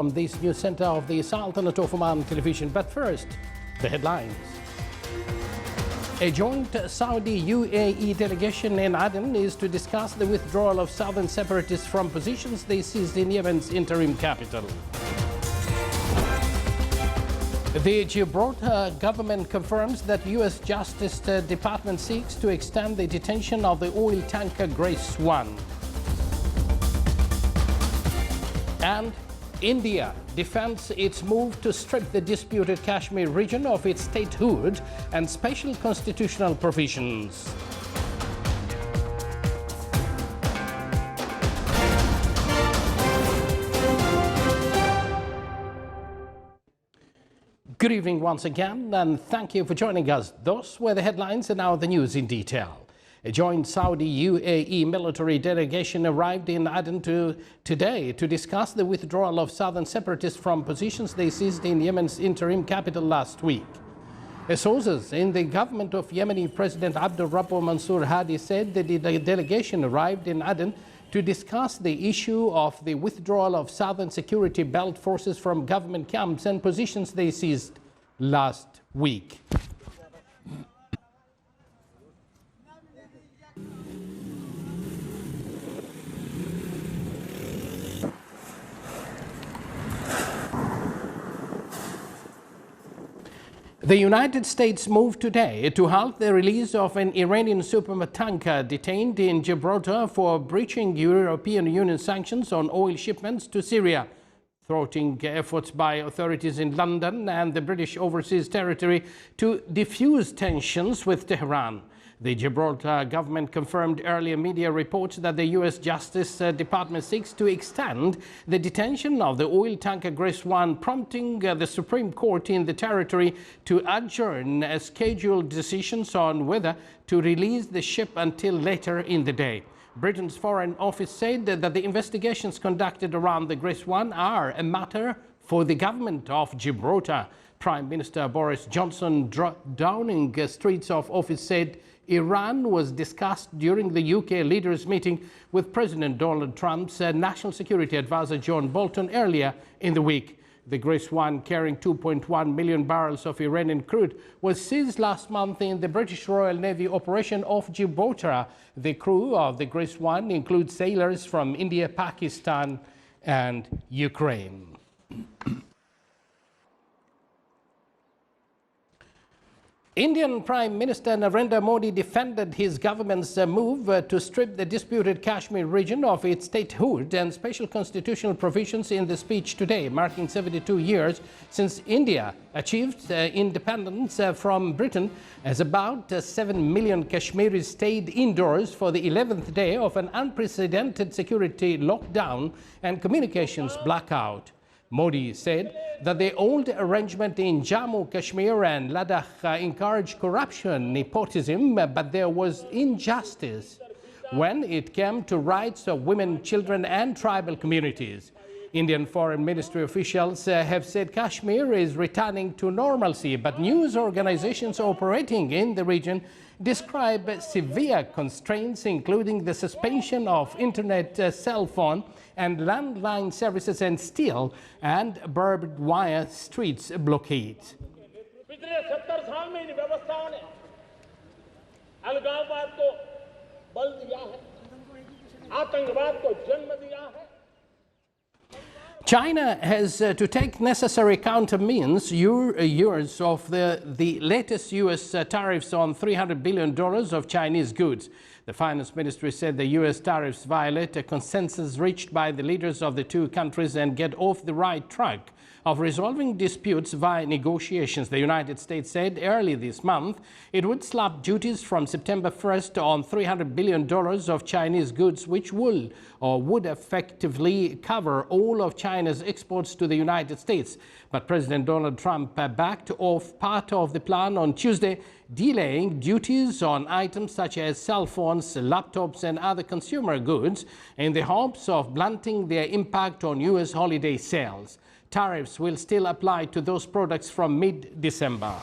From this news center of the Sultanate of Oman television. But first, the headlines. A joint Saudi-UAE delegation in Aden is to discuss the withdrawal of southern separatists from positions they seized in Yemen's interim capital. The Gibraltar government confirms that U.S. Justice Department seeks to extend the detention of the oil tanker Grace 1. And India defends its move to strip the disputed Kashmir region of its statehood and special constitutional provisions. Good evening once again, and thank you for joining us. Those were the headlines, and now the news in detail. A joint Saudi-UAE military delegation arrived in Aden today to discuss the withdrawal of southern separatists from positions they seized in Yemen's interim capital last week. Sources in the government of Yemeni President Abdul Rabbu Mansour Hadi said that the delegation arrived in Aden to discuss the issue of the withdrawal of southern security belt forces from government camps and positions they seized last week. The United States moved today to halt the release of an Iranian supertanker detained in Gibraltar for breaching European Union sanctions on oil shipments to Syria, thwarting efforts by authorities in London and the British Overseas Territory to diffuse tensions with Tehran. The Gibraltar government confirmed earlier media reports that the U.S. Justice Department seeks to extend the detention of the oil tanker Grace 1, prompting the Supreme Court in the territory to adjourn scheduled decisions on whether to release the ship until later in the day. Britain's Foreign Office said that the investigations conducted around the Grace 1 are a matter for the government of Gibraltar. Prime Minister Boris Johnson, Downing Street's office, said Iran was discussed during the UK leaders' meeting with President Donald Trump's National Security Advisor John Bolton earlier in the week. The Grace 1, carrying 2.1 million barrels of Iranian crude, was seized last month in the British Royal Navy operation off Gibraltar. The crew of the Grace 1 includes sailors from India, Pakistan, and Ukraine. Indian Prime Minister Narendra Modi defended his government's move to strip the disputed Kashmir region of its statehood and special constitutional provisions in the speech today, marking 72 years since India achieved independence from Britain, as about 7 million Kashmiris stayed indoors for the 11th day of an unprecedented security lockdown and communications blackout. Modi said that the old arrangement in Jammu, Kashmir and Ladakh encouraged corruption, nepotism, but there was injustice when it came to rights of women, children and tribal communities. Indian Foreign Ministry officials have said Kashmir is returning to normalcy, but news organizations operating in the region describe severe constraints, including the suspension of internet, cell phone and landline services and steel and barbed wire streets blockade. China has to take necessary countermeasures years of the latest U.S. tariffs on $300 billion of Chinese goods. The Finance Ministry said the U.S. tariffs violate a consensus reached by the leaders of the two countries and get off the right track of resolving disputes via negotiations. The United States said early this month it would slap duties from September 1st on $300 billion of Chinese goods, which would effectively cover all of China's exports to the United States. But President Donald Trump backed off part of the plan on Tuesday, delaying duties on items such as cell phones, laptops and other consumer goods in the hopes of blunting their impact on U.S. holiday sales. Tariffs will still apply to those products from mid-December.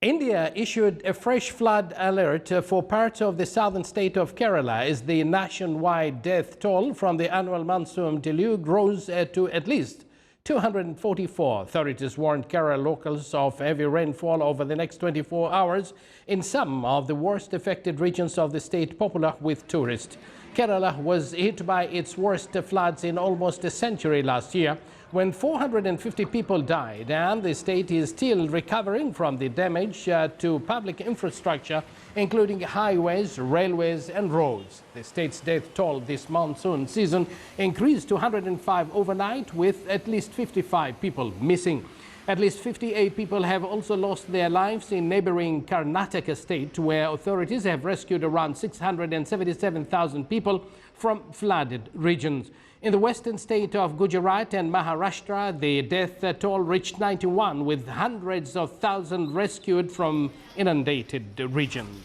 India issued a fresh flood alert for parts of the southern state of Kerala as the nationwide death toll from the annual monsoon deluge rose to at least 244. Authorities warned Kerala locals of heavy rainfall over the next 24 hours in some of the worst affected regions of the state, popular with tourists. Kerala was hit by its worst floods in almost a century last year, when 450 people died, and the state is still recovering from the damage to public infrastructure, including highways, railways and roads. The state's death toll this monsoon season increased to 105 overnight, with at least 55 people missing. At least 58 people have also lost their lives in neighboring Karnataka state, where authorities have rescued around 677,000 people from flooded regions. In the western state of Gujarat and Maharashtra, the death toll reached 91, with hundreds of thousands rescued from inundated regions.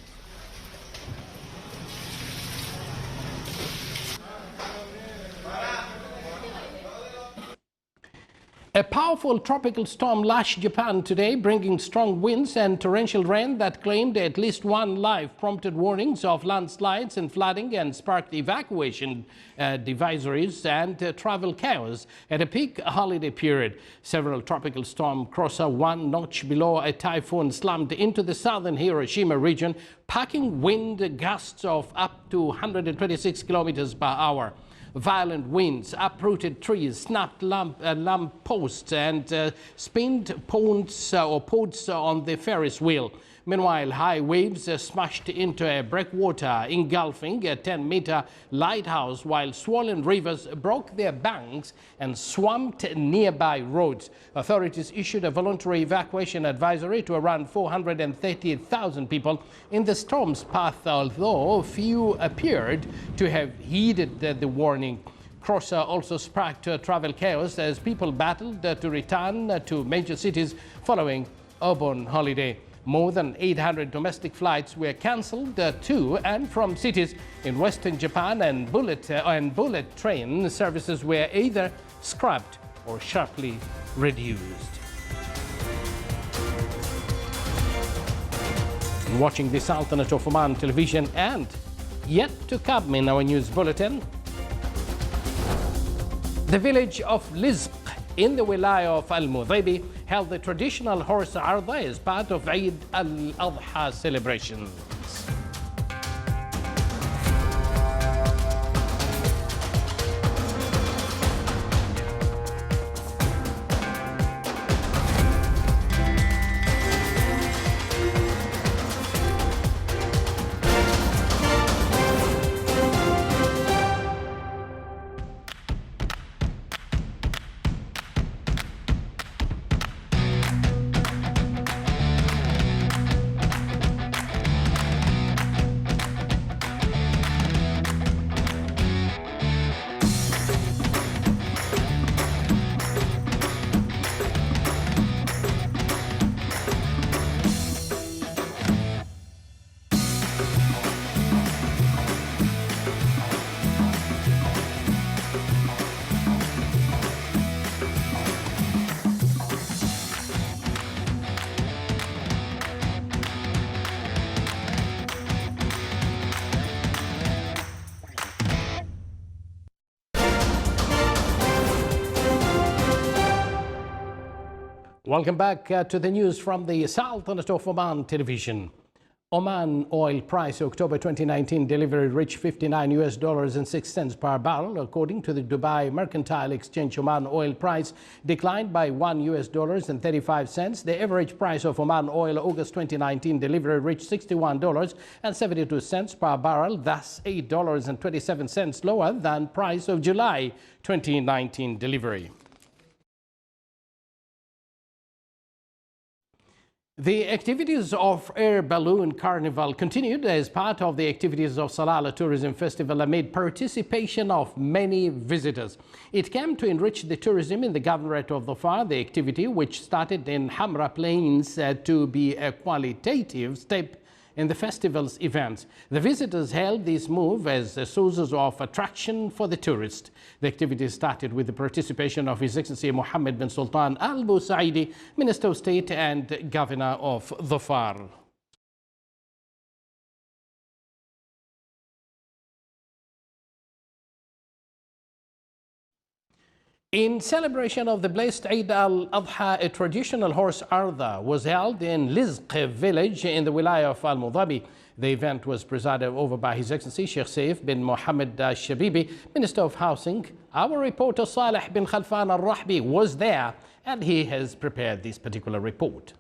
A powerful tropical storm lashed Japan today, bringing strong winds and torrential rain that claimed at least one life, prompted warnings of landslides and flooding, and sparked evacuation advisories and travel chaos at a peak holiday period. Several tropical storm crosser, one notch below a typhoon, slammed into the southern Hiroshima region, packing wind gusts of up to 126 kilometers per hour. Violent winds uprooted trees, snapped lamp posts and spinned pods on the Ferris wheel. Meanwhile, high waves smashed into a breakwater, engulfing a 10-meter lighthouse, while swollen rivers broke their banks and swamped nearby roads. Authorities issued a voluntary evacuation advisory to around 430,000 people in the storm's path, although few appeared to have heeded the warning. Crosser also sparked travel chaos as people battled to return to major cities following urban holiday. More than 800 domestic flights were cancelled to and from cities in western Japan, and bullet train services were either scrapped or sharply reduced. Watching the Sultanate of Oman television, and yet to come in our news bulletin, the village of Lizq in the wilaya of Al-Mudhibi held the traditional horse arda as part of Eid al-Adha celebrations. Welcome back to the news from the Sultanate of Oman television. Oman oil price October 2019 delivery reached $59.06 per barrel. According to the Dubai Mercantile Exchange, Oman oil price declined by $1.35. The average price of Oman oil August 2019 delivery reached $61.72 per barrel, thus $8.27 lower than price of July 2019 delivery. The activities of Air Balloon Carnival continued as part of the activities of Salalah Tourism Festival amid participation of many visitors. It came to enrich the tourism in the Governorate of Dhofar. The activity, which started in Hamra Plains, to be a qualitative step in the festival's events. The visitors hailed this move as a source of attraction for the tourists. The activity started with the participation of His Excellency Mohammed bin Sultan Al Busaidi, Minister of State and Governor of Dhofar. In celebration of the blessed Eid al-Adha, a traditional horse arda was held in Lizq village in the Wilaya of Al-Mudhabi. The event was presided over by His Excellency Sheikh Saif bin Mohammed Shabibi, Minister of Housing. Our reporter Saleh bin Khalfan al-Rahbi was there and he has prepared this particular report.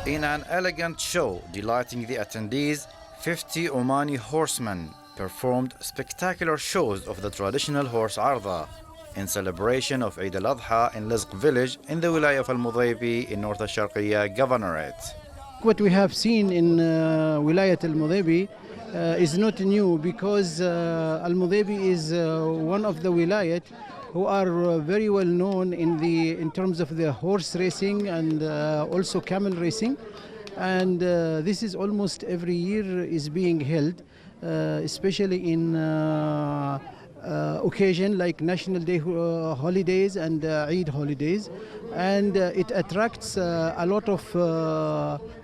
In an elegant show delighting the attendees, 50 Omani horsemen performed spectacular shows of the traditional horse arda in celebration of Eid al-Adha in Lizq village in the Wilaya of Al-Mudhabi in North Al-Sharqiyya Governorate. What we have seen in Wilayat Al-Mudhabi is not new, because Al-Mudhabi is one of the wilayat who are very well known in terms of the horse racing and also camel racing, and this is almost every year is being held, especially in occasion like National Day holidays and Eid holidays, and it attracts a lot of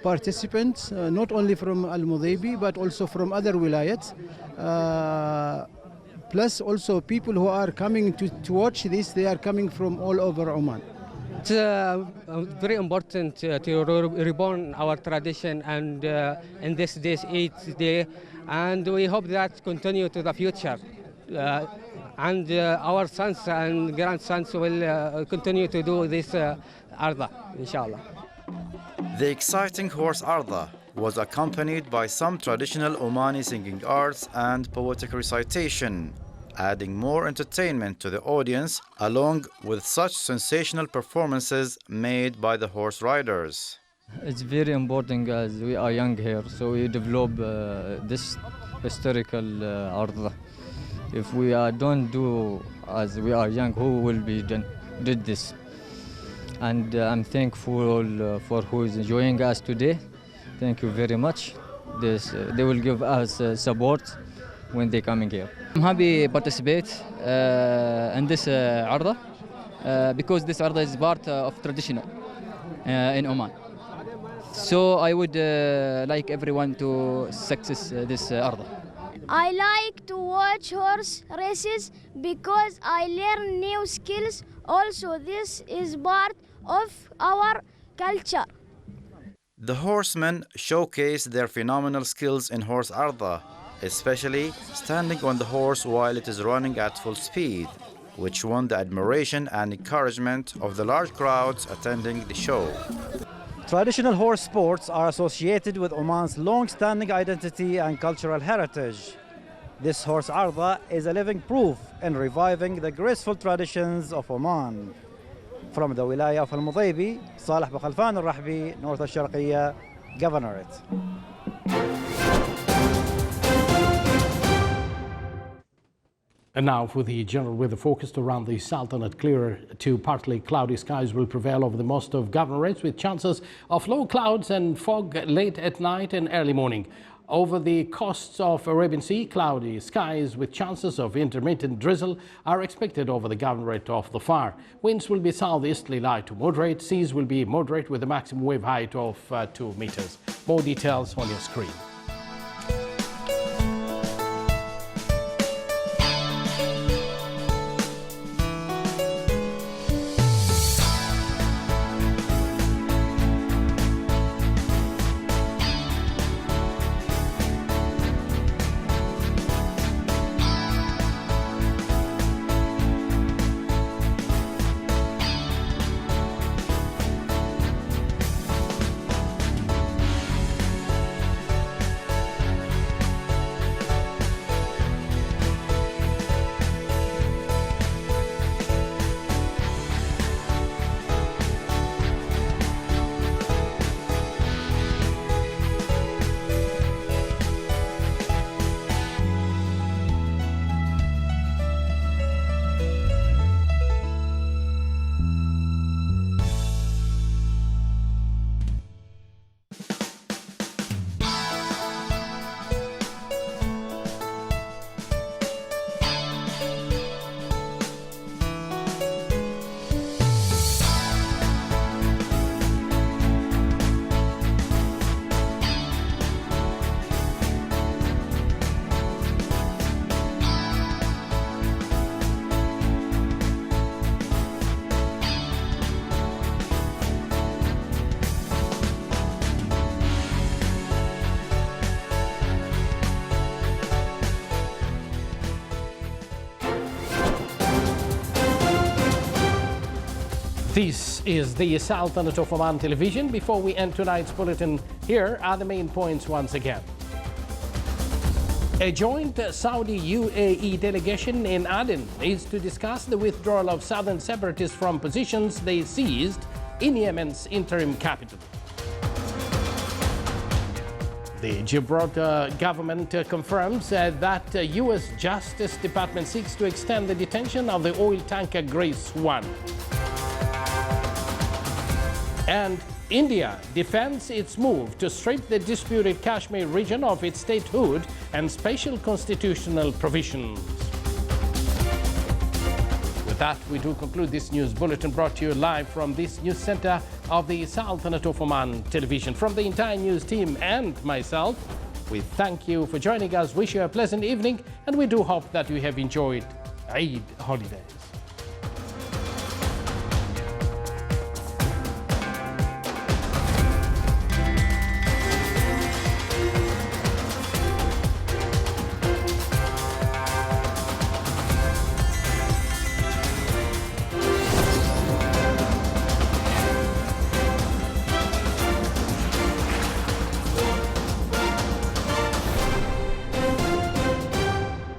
participants, not only from Al-Mudhabi but also from other wilayats. Plus also people who are coming to watch this, they are coming from all over Oman. It's very important to reborn our tradition, and in this day's Eid day, and we hope that continue to the future. And our sons and grandsons will continue to do this arda, inshallah. The exciting horse arda was accompanied by some traditional Omani singing arts and poetic recitation, adding more entertainment to the audience, along with such sensational performances made by the horse riders. It's very important as we are young here, so we develop this historical arda. If we don't do as we are young, who will be did this? And I'm thankful for who is enjoying us today. Thank you very much. They will give us support when they coming here. I'm happy to participate in this arda because this arda is part of traditional in Oman. So I would like everyone to success this arda. I like to watch horse races because I learn new skills. Also, this is part of our culture. The horsemen showcase their phenomenal skills in horse arda, especially standing on the horse while it is running at full speed, which won the admiration and encouragement of the large crowds attending the show. Traditional horse sports are associated with Oman's long-standing identity and cultural heritage. This horse arda is a living proof in reviving the graceful traditions of Oman. From the Wilaya of Al-Mudhabi, Saleh bin Khalfan al-Rahbi, North Al-Sharqiyya Governorate. And now for the general weather forecast around the Sultanate. Clear to partly cloudy skies will prevail over the most of governorates, with chances of low clouds and fog late at night and early morning. Over the coasts of Arabian Sea, cloudy skies with chances of intermittent drizzle are expected over the governorate of Dhofar. Winds will be southeasterly light to moderate. Seas will be moderate with a maximum wave height of 2 meters. More details on your screen. This is the Sultanate of Oman television. Before we end tonight's bulletin, here are the main points once again. A joint Saudi-UAE delegation in Aden is to discuss the withdrawal of southern separatists from positions they seized in Yemen's interim capital. The Gibraltar government confirms that U.S. Justice Department seeks to extend the detention of the oil tanker Grace 1. And India defends its move to strip the disputed Kashmir region of its statehood and special constitutional provisions. With that, we do conclude this news bulletin brought to you live from this news center of the Sultanate of Oman television. From the entire news team and myself, we thank you for joining us, wish you a pleasant evening, and we do hope that you have enjoyed Eid holidays.